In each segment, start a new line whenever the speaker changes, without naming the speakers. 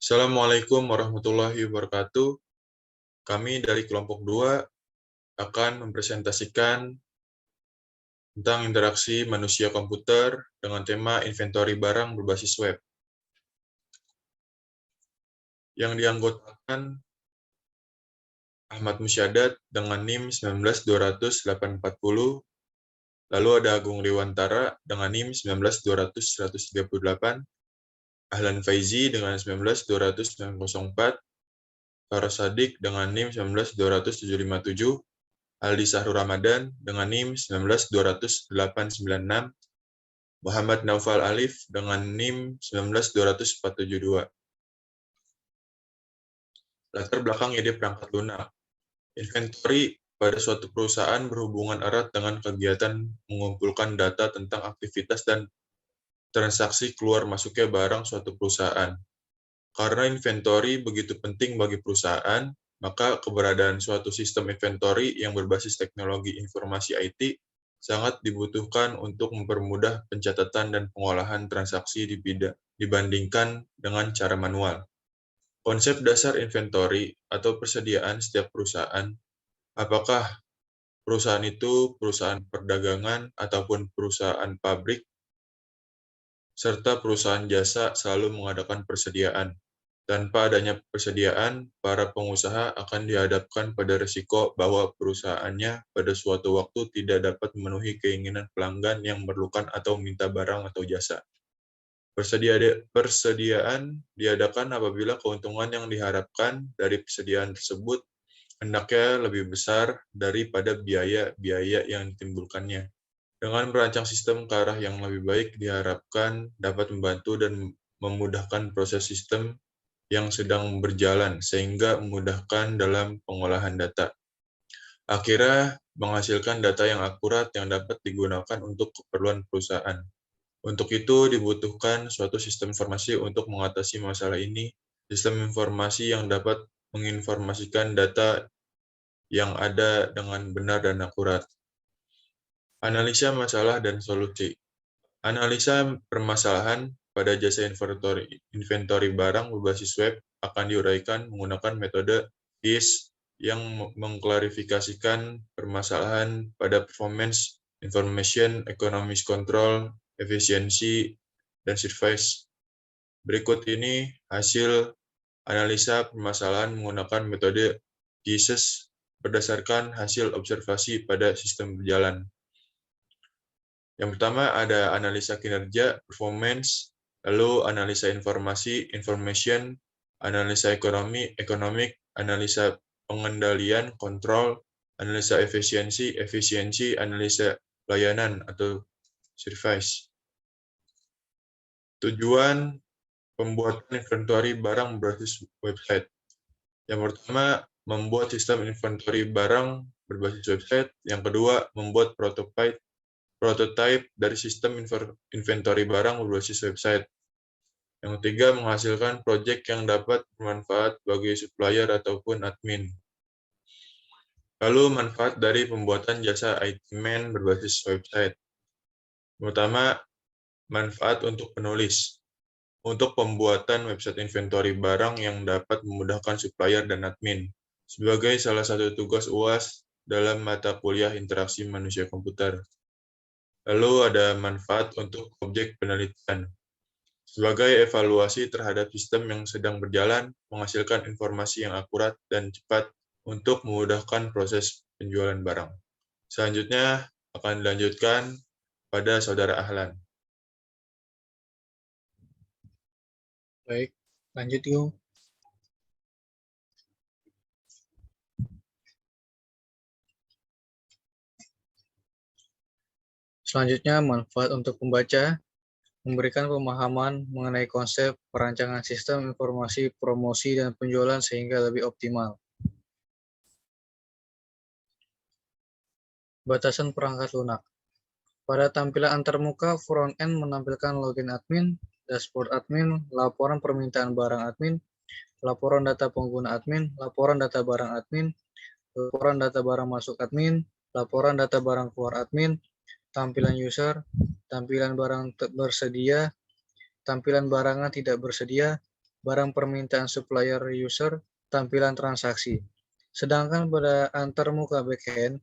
Assalamualaikum warahmatullahi wabarakatuh. Kami dari kelompok 2 akan mempresentasikan tentang interaksi manusia komputer dengan tema inventory barang berbasis web. Yang dianggotakan Ahmad Musyadat dengan NIM 19200-840, lalu ada Agung Dewantara dengan NIM 19200-138, Ahlan Faizi dengan 19200-904, Faras Sadik dengan NIM 19200-757, Aldi Sahrul Ramadan dengan NIM 19200-896, Muhammad Naufal Alif dengan NIM 19200-472. Latar belakang ide perangkat lunak. Inventory pada suatu perusahaan berhubungan erat dengan kegiatan mengumpulkan data tentang aktivitas dan transaksi keluar masuknya barang suatu perusahaan. Karena inventory begitu penting bagi perusahaan, maka keberadaan suatu sistem inventory yang berbasis teknologi informasi IT sangat dibutuhkan untuk mempermudah pencatatan dan pengolahan transaksi dibandingkan dengan cara manual. Konsep dasar inventory atau persediaan setiap perusahaan, apakah perusahaan itu perusahaan perdagangan ataupun perusahaan pabrik, serta perusahaan jasa selalu mengadakan persediaan. Tanpa adanya persediaan, para pengusaha akan dihadapkan pada risiko bahwa perusahaannya pada suatu waktu tidak dapat memenuhi keinginan pelanggan yang memerlukan atau minta barang atau jasa. Persediaan diadakan apabila keuntungan yang diharapkan dari persediaan tersebut hendaknya lebih besar daripada biaya-biaya yang ditimbulkannya. Dengan merancang sistem ke arah yang lebih baik diharapkan dapat membantu dan memudahkan proses sistem yang sedang berjalan sehingga memudahkan dalam pengolahan data. Akhirnya menghasilkan data yang akurat yang dapat digunakan untuk keperluan perusahaan. Untuk itu dibutuhkan suatu sistem informasi untuk mengatasi masalah ini, sistem informasi yang dapat menginformasikan data yang ada dengan benar dan akurat. Analisa masalah dan solusi. Analisa permasalahan pada jasa inventory barang berbasis web akan diuraikan menggunakan metode GIS yang mengklarifikasikan permasalahan pada performance, information, economics control, efisiensi, dan service. Berikut ini hasil analisa permasalahan menggunakan metode GIS berdasarkan hasil observasi pada sistem berjalan. Yang pertama ada analisa kinerja, performance, lalu analisa informasi, information, analisa ekonomi, economic, analisa pengendalian, kontrol, analisa efisiensi, efisiensi, analisa layanan atau service. Tujuan pembuatan inventory barang berbasis website. Yang pertama, membuat sistem inventory barang berbasis website. Yang kedua, membuat prototype dari sistem inventory barang berbasis website. Yang ketiga, menghasilkan proyek yang dapat bermanfaat bagi supplier ataupun admin. Lalu, manfaat dari pembuatan jasa IT Man berbasis website. Pertama, manfaat untuk penulis. Untuk pembuatan website inventory barang yang dapat memudahkan supplier dan admin. Sebagai salah satu tugas UAS dalam mata kuliah interaksi manusia komputer. Lalu ada manfaat untuk objek penelitian. Sebagai evaluasi terhadap sistem yang sedang berjalan, menghasilkan informasi yang akurat dan cepat untuk memudahkan proses penjualan barang. Selanjutnya akan dilanjutkan pada Saudara Ahlan.
Baik, lanjut yuk. Selanjutnya, manfaat untuk pembaca, memberikan pemahaman mengenai konsep perancangan sistem informasi promosi dan penjualan sehingga lebih optimal. Batasan perangkat lunak. Pada tampilan antarmuka, front-end menampilkan login admin, dashboard admin, laporan permintaan barang admin, laporan data pengguna admin, laporan data barang admin, laporan data barang masuk admin, laporan data barang keluar admin, tampilan user, tampilan barang bersedia, tampilan barangan tidak bersedia, barang permintaan supplier user, tampilan transaksi. Sedangkan pada antarmuka backend,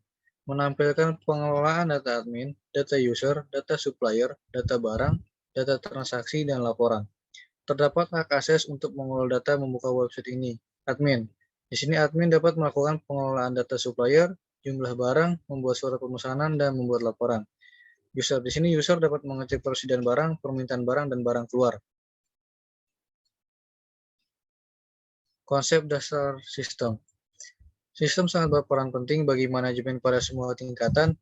menampilkan pengelolaan data admin, data user, data supplier, data barang, data transaksi, dan laporan. Terdapat hak akses untuk mengelola data membuka website ini. Admin. Di sini admin dapat melakukan pengelolaan data supplier, jumlah barang, membuat surat pemesanan, dan membuat laporan. User. Di sini user dapat mengecek persediaan barang, permintaan barang, dan barang keluar. Konsep dasar sistem. Sistem sangat berperan penting bagi manajemen pada semua tingkatan,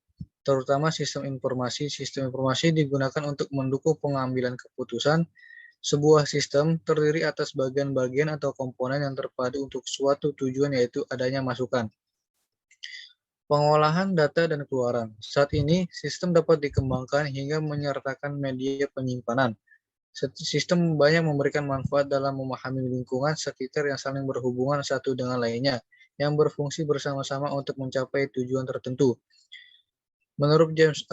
terutama sistem informasi. Sistem informasi digunakan untuk mendukung pengambilan keputusan. Sebuah sistem terdiri atas bagian-bagian atau komponen yang terpadu untuk suatu tujuan, yaitu adanya masukan. Pengolahan data dan keluaran. Saat ini, sistem dapat dikembangkan hingga menyertakan media penyimpanan. Sistem banyak memberikan manfaat dalam memahami lingkungan sekitar yang saling berhubungan satu dengan lainnya, yang berfungsi bersama-sama untuk mencapai tujuan tertentu. Menurut James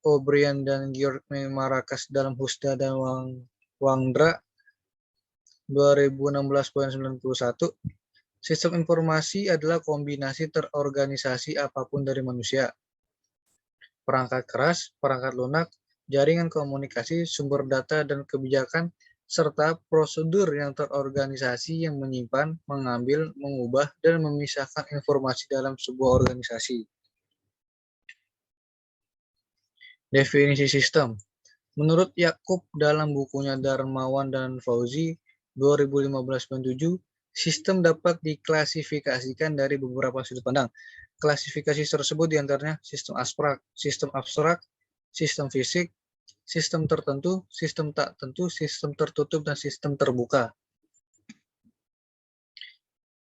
O'Brien dan Georg Marakas dalam Husda dan Wangdra 2016.91, sistem informasi adalah kombinasi terorganisasi apapun dari manusia. Perangkat keras, perangkat lunak, jaringan komunikasi, sumber data, dan kebijakan, serta prosedur yang terorganisasi yang menyimpan, mengambil, mengubah, dan memisahkan informasi dalam sebuah organisasi. Definisi sistem. Menurut Yakub dalam bukunya Darmawan dan Fauzi 2015.7, sistem dapat diklasifikasikan dari beberapa sudut pandang. Klasifikasi tersebut diantaranya sistem abstrak, sistem fisik, sistem tertentu, sistem tak tentu, sistem tertutup, dan sistem terbuka.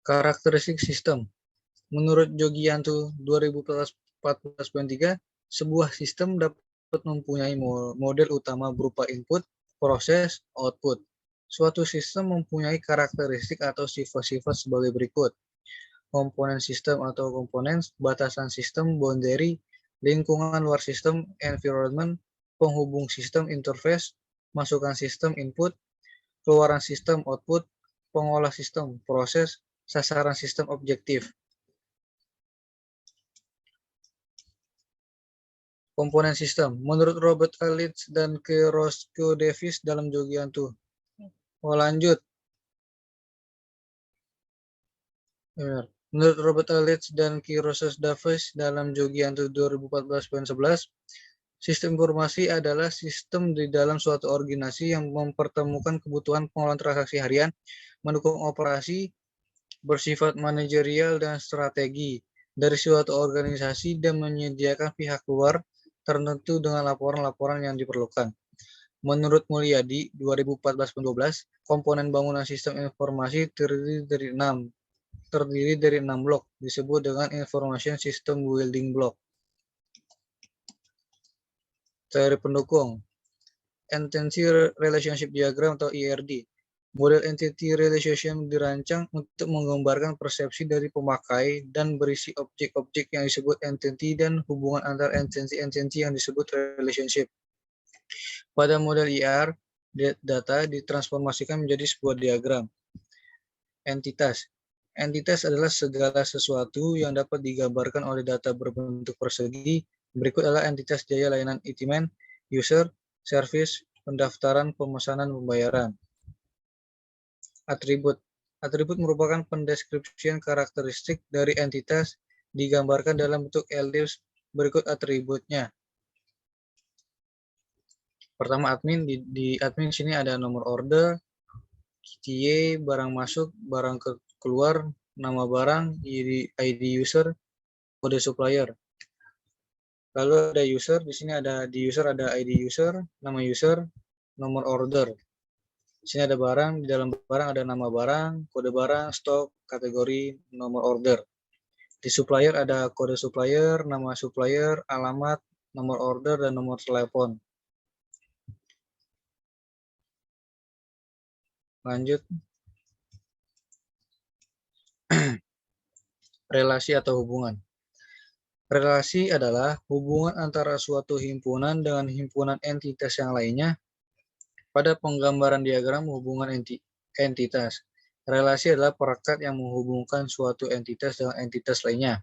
Karakteristik sistem. Menurut Jogianto 2014.3, sebuah sistem dapat mempunyai model utama berupa input, proses, output. Suatu sistem mempunyai karakteristik atau sifat-sifat sebagai berikut. Komponen sistem atau komponen, batasan sistem, boundary, lingkungan luar sistem, environment, penghubung sistem, interface, masukan sistem, input, keluaran sistem, output, pengolah sistem, proses, sasaran sistem, objektif. Komponen sistem. Menurut Robert A. Leach dan K. Roscoe Davis dalam Jogianto. Lanjut. Menurut Robert A. Leach dan K. Roscoe Davis dalam Jogianto 2014.11, sistem informasi adalah sistem di dalam suatu organisasi yang mempertemukan kebutuhan pengelolaan transaksi harian, mendukung operasi, bersifat manajerial dan strategi dari suatu organisasi, dan menyediakan pihak luar tertentu dengan laporan-laporan yang diperlukan. Menurut Mulyadi 2014-12, komponen bangunan sistem informasi terdiri dari 6 blok, disebut dengan Information System Building Block. Teori pendukung. Entity Relationship Diagram atau ERD. Model Entity Relationship dirancang untuk menggambarkan persepsi dari pemakai dan berisi objek-objek yang disebut entity dan hubungan antar entity-entity yang disebut relationship. Pada model ER, data ditransformasikan menjadi sebuah diagram. Entitas. Entitas adalah segala sesuatu yang dapat digambarkan oleh data berbentuk persegi. Berikut adalah entitas jaya layanan itimen, user, service, pendaftaran, pemesanan, pembayaran. Atribut. Atribut merupakan pendeskripsian karakteristik dari entitas digambarkan dalam bentuk elips. Berikut atributnya. Pertama admin, di admin sini ada nomor order, KTA, barang masuk, barang keluar, nama barang, ID user, kode supplier. Lalu ada user, di sini ada di user ada ID user, nama user, nomor order. Di sini ada barang, di dalam barang ada nama barang, kode barang, stok, kategori, nomor order. Di supplier ada kode supplier, nama supplier, alamat, nomor order, dan nomor telepon. Lanjut. Relasi atau hubungan. Relasi adalah hubungan antara suatu himpunan dengan himpunan entitas yang lainnya. Pada penggambaran diagram hubungan entitas. Relasi adalah perekat yang menghubungkan suatu entitas dengan entitas lainnya.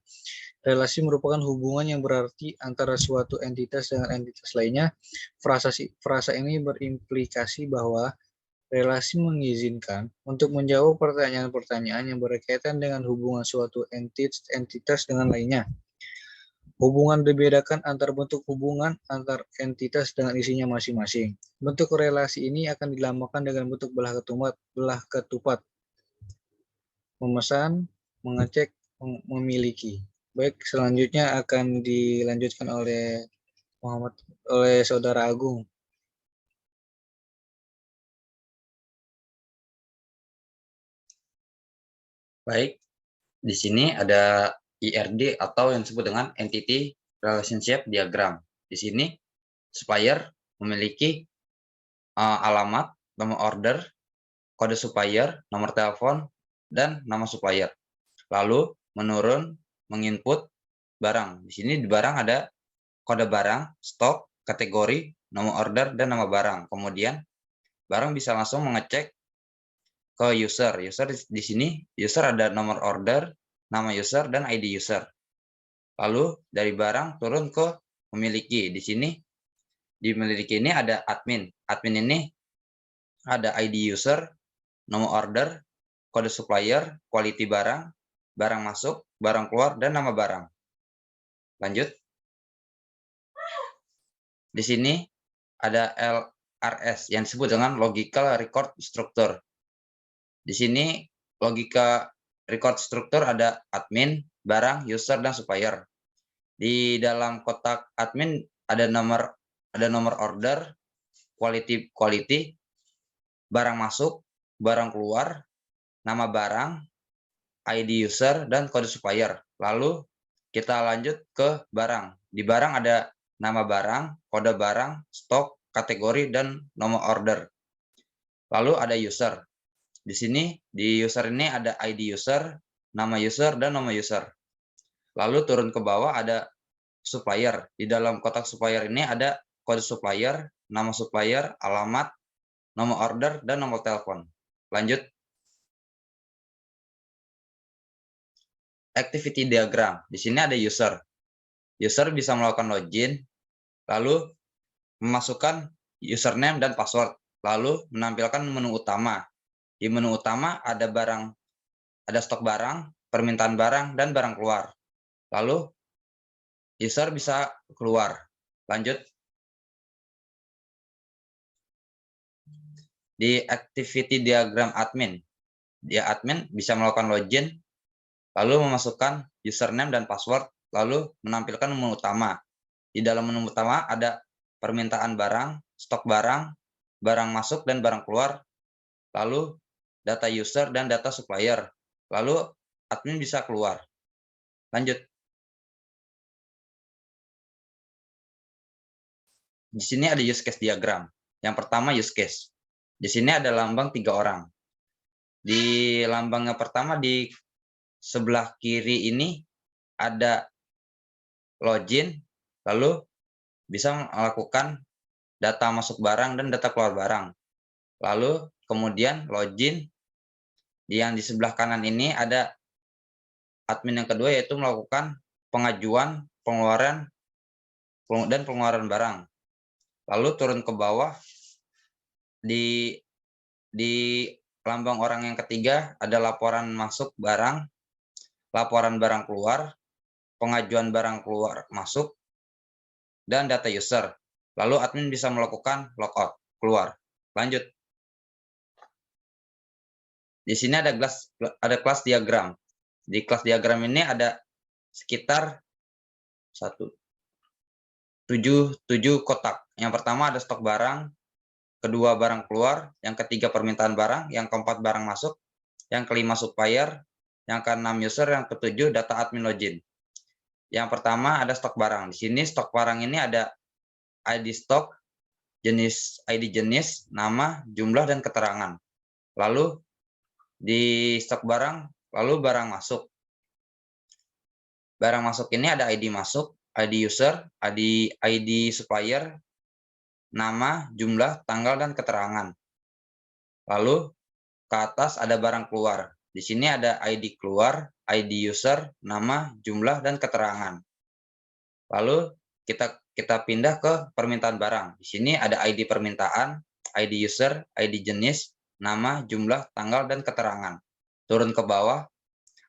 Relasi merupakan hubungan yang berarti antara suatu entitas dengan entitas lainnya. Frasa ini berimplikasi bahwa relasi mengizinkan untuk menjawab pertanyaan-pertanyaan yang berkaitan dengan hubungan suatu entitas dengan lainnya. Hubungan dibedakan antar bentuk hubungan antar entitas dengan isinya masing-masing. Bentuk relasi ini akan dilambangkan dengan bentuk belah ketupat. Memesan, mengecek, memiliki. Baik, selanjutnya akan dilanjutkan oleh Saudara Agung.
Baik, di sini ada IRD atau yang disebut dengan Entity Relationship Diagram. Di sini supplier memiliki alamat, nomor order, kode supplier, nomor telepon, dan nama supplier. Lalu menurun, menginput barang. Di sini di barang ada kode barang, stok, kategori, nomor order, dan nama barang. Kemudian barang bisa langsung mengecek ke user. Di sini user ada nomor order, nama user, dan ID user. Lalu dari barang turun ke memiliki. Di sini di memiliki ini ada admin. Admin ini ada ID user, nomor order, kode supplier, quality barang, barang masuk, barang keluar, dan nama barang. Lanjut. Di sini ada LRS yang disebut dengan Logical Record Structure. Di sini logika record structure ada admin, barang, user, dan supplier. Di dalam kotak admin ada nomor order, quality, barang masuk, barang keluar, nama barang, ID user, dan kode supplier. Lalu kita lanjut ke barang. Di barang ada nama barang, kode barang, stok, kategori, dan nomor order. Lalu ada user. Di sini di user ini ada ID user, nama user, dan nomor user. Lalu turun ke bawah ada supplier. Di dalam kotak supplier ini ada kode supplier, nama supplier, alamat, nomor order, dan nomor telepon. Lanjut. Activity diagram. Di sini ada user. User bisa melakukan login, lalu memasukkan username dan password, lalu menampilkan menu utama. Di menu utama ada stok barang, permintaan barang, dan barang keluar. Lalu user bisa keluar. Lanjut. Di activity diagram admin. Dia admin bisa melakukan login, lalu memasukkan username dan password, lalu menampilkan menu utama. Di dalam menu utama ada permintaan barang, stok barang, barang masuk dan barang keluar, lalu data user dan data supplier. Lalu admin bisa keluar. Lanjut. Di sini ada use case diagram. Yang pertama use case. Di sini ada lambang 3 orang. Di lambang yang pertama di sebelah kiri ini ada login, lalu bisa melakukan data masuk barang dan data keluar barang. Lalu kemudian login. Yang di sebelah kanan ini ada admin yang kedua, yaitu melakukan pengajuan, pengeluaran, dan pengeluaran barang. Lalu turun ke bawah, di lambang orang yang ketiga ada laporan masuk barang, laporan barang keluar, pengajuan barang keluar masuk, dan data user. Lalu admin bisa melakukan logout, keluar. Lanjut. Di sini ada kelas diagram. Di kelas diagram ini ada sekitar 7 kotak. Yang pertama ada stok barang, kedua barang keluar, yang ketiga permintaan barang, yang keempat barang masuk, yang kelima supplier, yang keenam user, yang ketujuh data admin login. Yang pertama ada stok barang. Di sini stok barang ini ada ID stok, ID jenis, nama, jumlah, dan keterangan. Lalu di stok barang, lalu barang masuk. Barang masuk ini ada ID masuk, ID user, ID supplier, nama, jumlah, tanggal, dan keterangan. Lalu ke atas ada barang keluar. Di sini ada ID keluar, ID user, nama, jumlah, dan keterangan. Lalu kita pindah ke permintaan barang. Di sini ada ID permintaan, ID user, ID jenis, nama, jumlah, tanggal, dan keterangan. Turun ke bawah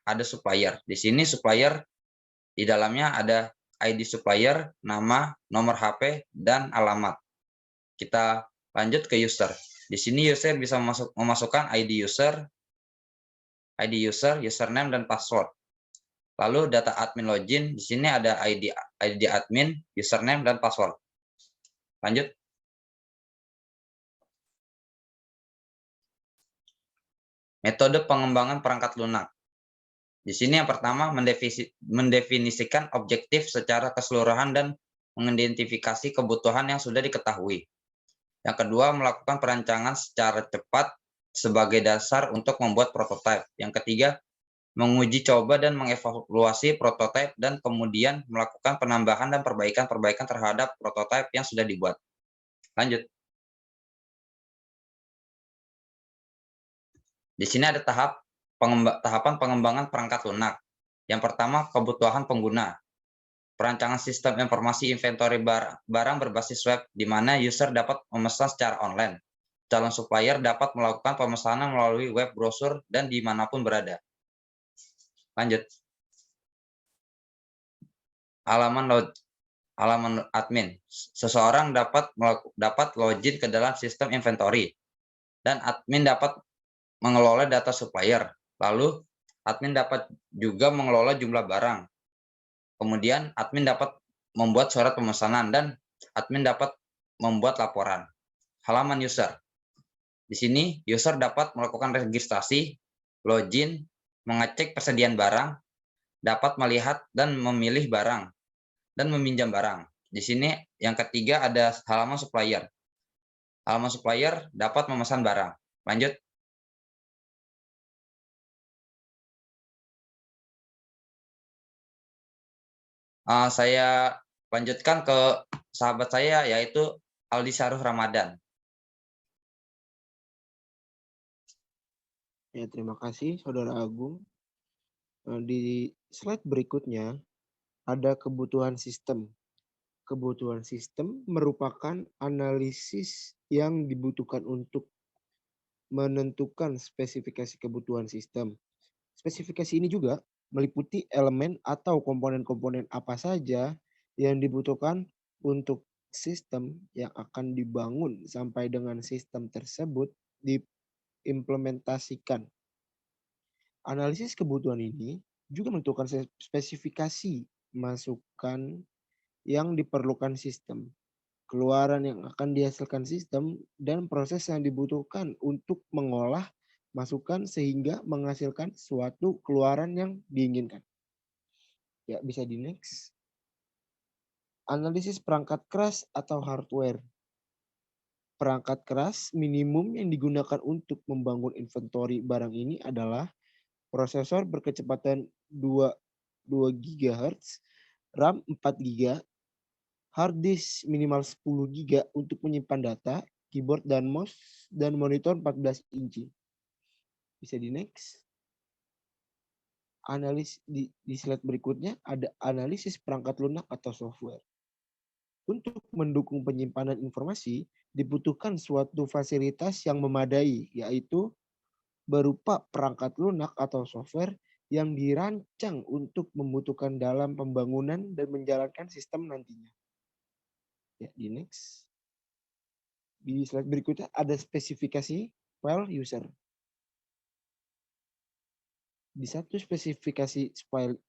ada supplier. Di sini supplier di dalamnya ada ID supplier, nama, nomor HP, dan alamat. Kita lanjut ke user. Di sini user bisa memasukkan ID user, username, dan password. Lalu data admin login, di sini ada ID admin, username, dan password. Lanjut. Metode pengembangan perangkat lunak. Di sini yang pertama mendefinisikan objektif secara keseluruhan dan mengidentifikasi kebutuhan yang sudah diketahui. Yang kedua, melakukan perancangan secara cepat sebagai dasar untuk membuat prototipe. Yang ketiga, menguji coba dan mengevaluasi prototipe dan kemudian melakukan penambahan dan perbaikan-perbaikan terhadap prototipe yang sudah dibuat. Lanjut. Di sini ada tahapan pengembangan perangkat lunak. Yang pertama, kebutuhan pengguna. Perancangan sistem informasi inventory barang berbasis web, di mana user dapat memesan secara online. Calon supplier dapat melakukan pemesanan melalui web browser dan dimanapun berada. Lanjut. Halaman admin. Seseorang dapat login ke dalam sistem inventory, dan admin dapat mengelola data supplier. Lalu, admin dapat juga mengelola jumlah barang. Kemudian, admin dapat membuat surat pemesanan, dan admin dapat membuat laporan. Halaman user. Di sini, user dapat melakukan registrasi, login, mengecek persediaan barang, dapat melihat dan memilih barang, dan meminjam barang. Di sini yang ketiga ada halaman supplier. Halaman supplier dapat memesan barang. Lanjut. Saya lanjutkan ke sahabat saya, yaitu Aldi Saruh Ramadan.
Ya, terima kasih Saudara Agung. Di slide berikutnya ada kebutuhan sistem. Kebutuhan sistem merupakan analisis yang dibutuhkan untuk menentukan spesifikasi kebutuhan sistem. Spesifikasi ini juga meliputi elemen atau komponen-komponen apa saja yang dibutuhkan untuk sistem yang akan dibangun sampai dengan sistem tersebut diimplementasikan. Analisis kebutuhan ini juga menentukan spesifikasi masukan yang diperlukan sistem, keluaran yang akan dihasilkan sistem, dan proses yang dibutuhkan untuk mengolah masukan sehingga menghasilkan suatu keluaran yang diinginkan. Ya, bisa di next. Analisis perangkat keras atau hardware. Perangkat keras minimum yang digunakan untuk membangun inventory barang ini adalah prosesor berkecepatan 2 GHz, RAM 4 GB, hard disk minimal 10 GB untuk menyimpan data, keyboard dan mouse, dan monitor 14 inci. Bisa di next. Di slide berikutnya ada analisis perangkat lunak atau software. Untuk mendukung penyimpanan informasi, dibutuhkan suatu fasilitas yang memadai, yaitu berupa perangkat lunak atau software yang dirancang untuk membutuhkan dalam pembangunan dan menjalankan sistem nantinya. Ya, di next. Di slide berikutnya ada spesifikasi file user. Di satu spesifikasi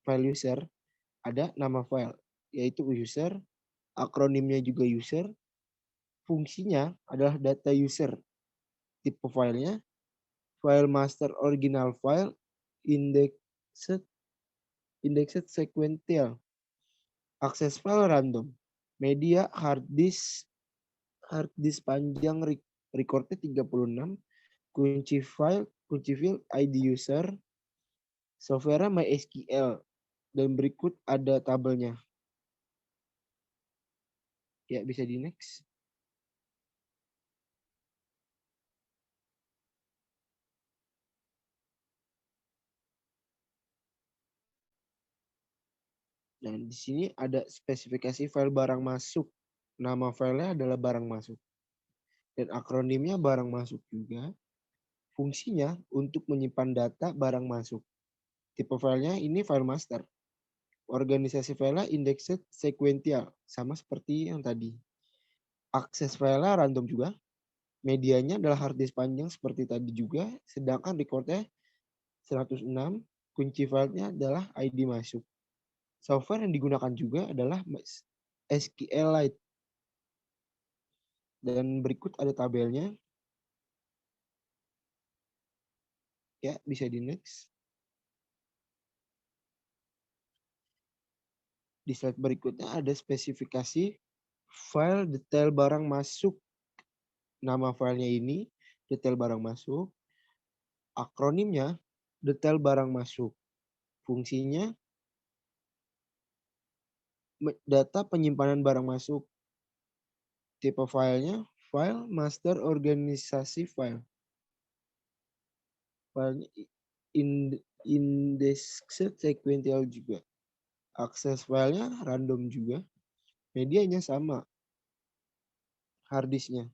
file user ada nama file, yaitu user, akronimnya juga user, fungsinya adalah data user, tipe filenya, file master original file, indexed sequential, akses file random, media hard disk panjang recordnya 36, kunci field ID user, software MySQL, dan berikut ada tabelnya. Ya, bisa di next. Dan di sini ada spesifikasi file barang masuk. Nama filenya adalah barang masuk. Dan akronimnya barang masuk juga. Fungsinya untuk menyimpan data barang masuk. Tipe filenya ini file master. Organisasi filenya indexed sequential, sama seperti yang tadi. Akses filenya random juga. Medianya adalah hard disk panjang seperti tadi juga, sedangkan recordnya 106, kunci filenya adalah ID masuk. Software yang digunakan juga adalah SQLite. Dan berikut ada tabelnya. Ya, bisa di next. Di slide berikutnya ada spesifikasi file detail barang masuk. Nama filenya ini detail barang masuk. Akronimnya detail barang masuk. Fungsinya data penyimpanan barang masuk. Tipe filenya file master organisasi file. Filenya indexed sequential juga. Akses filenya random juga. Medianya sama. Hard disknya.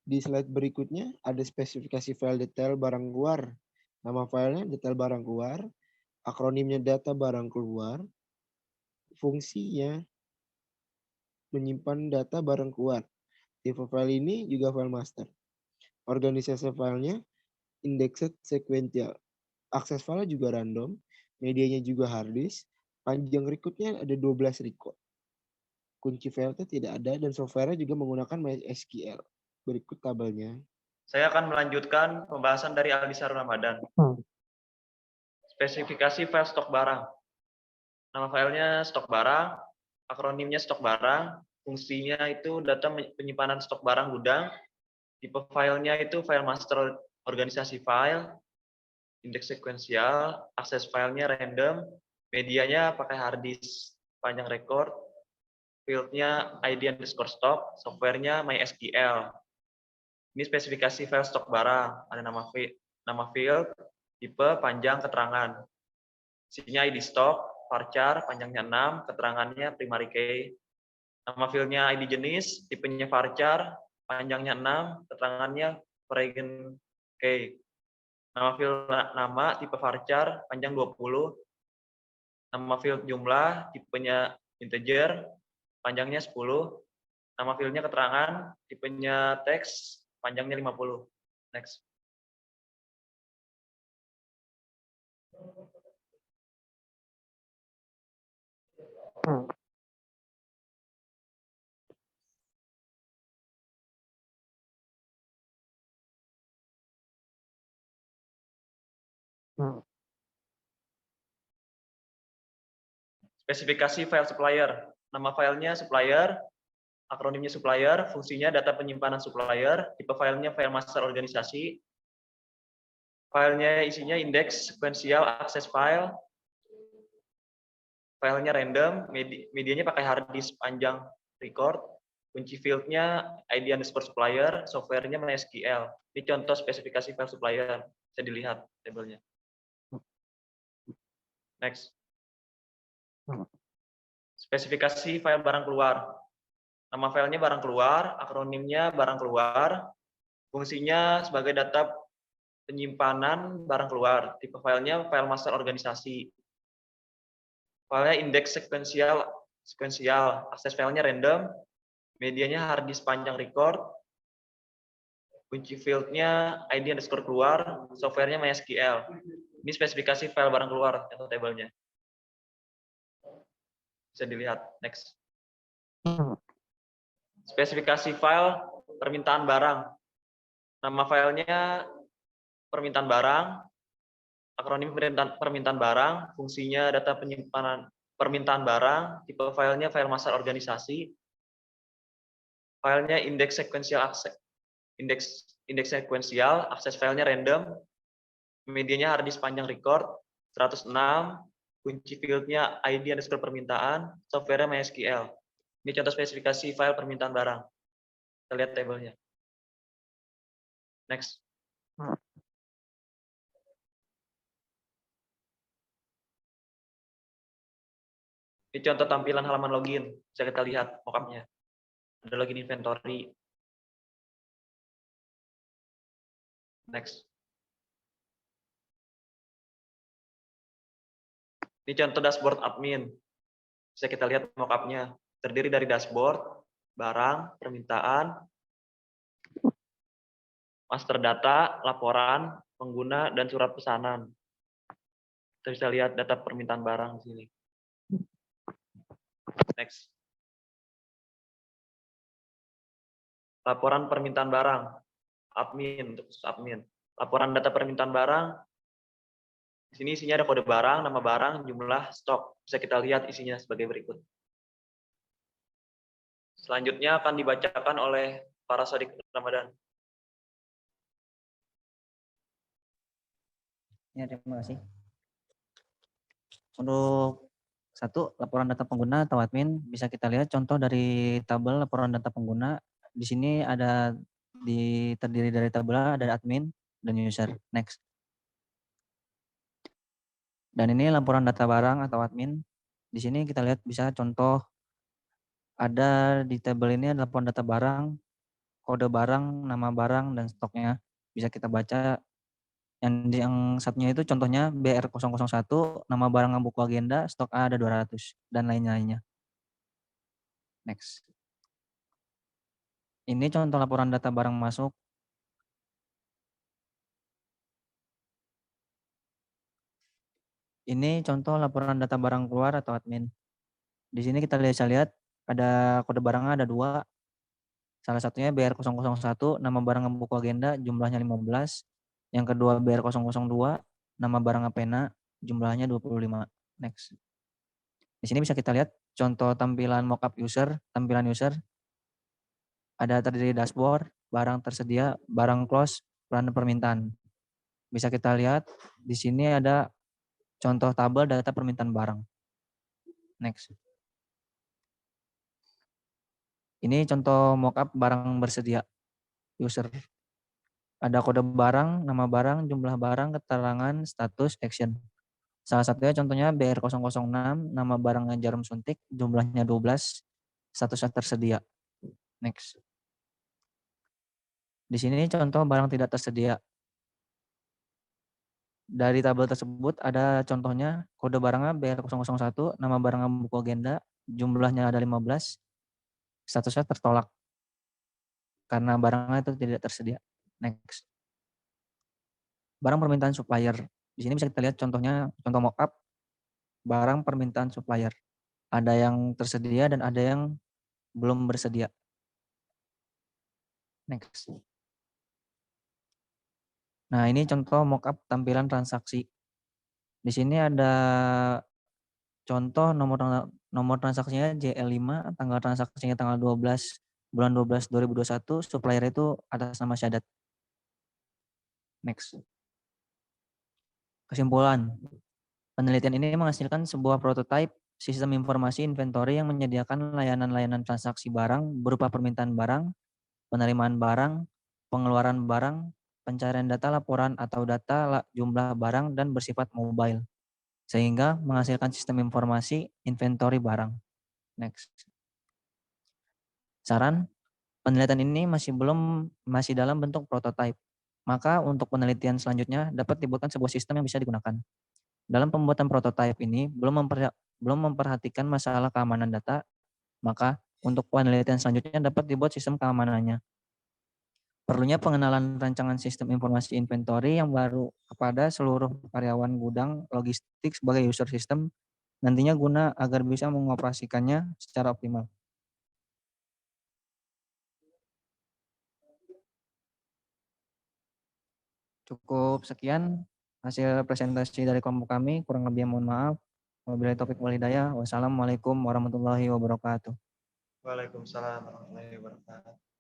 Di slide berikutnya ada spesifikasi file detail barang keluar. Nama filenya detail barang keluar. Akronimnya data barang keluar. Fungsinya menyimpan data barang keluar. Tipe file ini juga file master. Organisasi filenya indexed sequential. Akses file juga random. Medianya juga hard disk. Panjang recordnya ada 12 record. Kunci filenya tidak ada dan software juga menggunakan MySQL. Berikut tabelnya.
Saya akan melanjutkan pembahasan dari Alisar Ramadan. Spesifikasi file stok barang. Nama filenya stok barang, akronimnya stok barang, fungsinya itu data penyimpanan stok barang gudang, tipe filenya itu file master organisasi file, indeks sekuensial, akses filenya random, medianya pakai hard disk panjang record, fieldnya ID underscore stock, softwarenya MySQL. Ini spesifikasi file stok barang, ada nama field, tipe, panjang, keterangan. Isinya ID stok, varchar, panjangnya 6, keterangannya primary key. Nama fieldnya ID jenis, tipenya varchar, panjangnya 6, keterangannya foreign key. Nama field nama, tipe varchar, panjang 20. Nama field jumlah, tipenya integer, panjangnya 10. Nama fieldnya keterangan, tipenya teks, panjangnya 50. Next. Spesifikasi file supplier. Nama filenya supplier, akronimnya supplier, fungsinya data penyimpanan supplier, tipe filenya file master organisasi. Filenya isinya indeks, sequential, akses file. Filenya random, medianya pakai hard disk panjang record. Kunci fieldnya ID underscore supplier, softwarenya MySQL. Ini contoh spesifikasi file supplier. Bisa dilihat tabelnya. Next. Spesifikasi file barang keluar. Nama filenya barang keluar, akronimnya barang keluar, fungsinya sebagai data penyimpanan barang keluar. Tipe filenya file master organisasi. Filenya indeks sekuensial, akses filenya random, medianya hard disk panjang record, kunci fieldnya ID underscore keluar, softwarenya MySQL. Ini spesifikasi file barang keluar atau tabelnya. Bisa dilihat. Next. Spesifikasi file permintaan barang. Nama filenya permintaan barang, akronim permintaan barang, fungsinya data penyimpanan permintaan barang, tipe filenya file master organisasi, filenya indeks sekuensial indeks sekuensial, akses filenya random, medianya hard disk panjang record 106, kunci fieldnya ID underscore permintaan, softwarenya MySQL. Ini contoh spesifikasi file permintaan barang. Kita lihat tabelnya. Next. Ini contoh tampilan halaman login. Bisa kita lihat mock-up-nya. Ada login inventory. Next. Ini contoh dashboard admin. Bisa kita lihat mock-up-nya. Terdiri dari dashboard, barang, permintaan, master data, laporan, pengguna, dan surat pesanan. Kita bisa lihat data permintaan barang di sini. Next. Laporan permintaan barang. Admin, untuk khusus admin. Laporan data permintaan barang. Di sini isinya ada kode barang, nama barang, jumlah, stok. Bisa kita lihat isinya sebagai berikut. Selanjutnya akan dibacakan oleh para Sodik Ramadan.
Ya, terima kasih. Untuk satu, laporan data pengguna atau admin, bisa kita lihat contoh dari tabel laporan data pengguna. Di sini terdiri dari tabel, ada admin dan user. Next. Dan ini laporan data barang atau admin. Di sini kita lihat bisa contoh ada di tabel ini ada laporan data barang, kode barang, nama barang, dan stoknya. Bisa kita baca. Yang satunya itu contohnya BR001, nama barang buku agenda, stok A ada 200, dan lain-lainnya. Next. Ini contoh laporan data barang masuk. Ini contoh laporan data barang keluar atau admin. Di sini kita bisa lihat ada kode barangnya ada 2. Salah satunya BR001, nama barang buku agenda, jumlahnya 15. Yang kedua BR002, nama barang pena, jumlahnya 25. Next. Di sini bisa kita lihat contoh tampilan mockup user, tampilan user. Ada terdiri dashboard, barang tersedia, barang close, plan permintaan. Bisa kita lihat di sini ada contoh tabel data permintaan barang. Next. Ini contoh mockup barang bersedia user. Ada kode barang, nama barang, jumlah barang, keterangan, status, action. Salah satunya contohnya BR006, nama barangnya jarum suntik, jumlahnya 12, statusnya tersedia. Next. Di sini contoh barang tidak tersedia. Dari tabel tersebut ada contohnya kode barangnya BR001, nama barangnya buku agenda, jumlahnya ada 15, statusnya tertolak karena barangnya itu tidak tersedia. Next. Barang permintaan supplier. Di sini bisa kita lihat contohnya, contoh mockup barang permintaan supplier. Ada yang tersedia dan ada yang belum bersedia. Next. Nah, ini contoh mockup tampilan transaksi. Di sini ada contoh nomor transaksinya JL5, tanggal transaksinya tanggal 12 bulan 12 2021, supplier itu atas nama Syadat. Next. Kesimpulan. Penelitian ini menghasilkan sebuah prototipe sistem informasi inventory yang menyediakan layanan-layanan transaksi barang berupa permintaan barang, penerimaan barang, pengeluaran barang, pencarian data laporan atau data jumlah barang dan bersifat mobile, sehingga menghasilkan sistem informasi inventory barang. Next. Saran, penelitian ini masih dalam bentuk prototipe. Maka untuk penelitian selanjutnya dapat dibuatkan sebuah sistem yang bisa digunakan. Dalam pembuatan prototipe ini belum memperhatikan masalah keamanan data, maka untuk penelitian selanjutnya dapat dibuat sistem keamanannya. Perlunya pengenalan rancangan sistem informasi inventory yang baru kepada seluruh karyawan gudang logistik sebagai user system nantinya guna agar bisa mengoperasikannya secara optimal. Cukup sekian hasil presentasi dari kelompok kami, kurang lebih mohon maaf. Wabillahi taufiq wal hidayah. Wassalamualaikum warahmatullahi wabarakatuh.
Waalaikumsalam warahmatullahi wabarakatuh.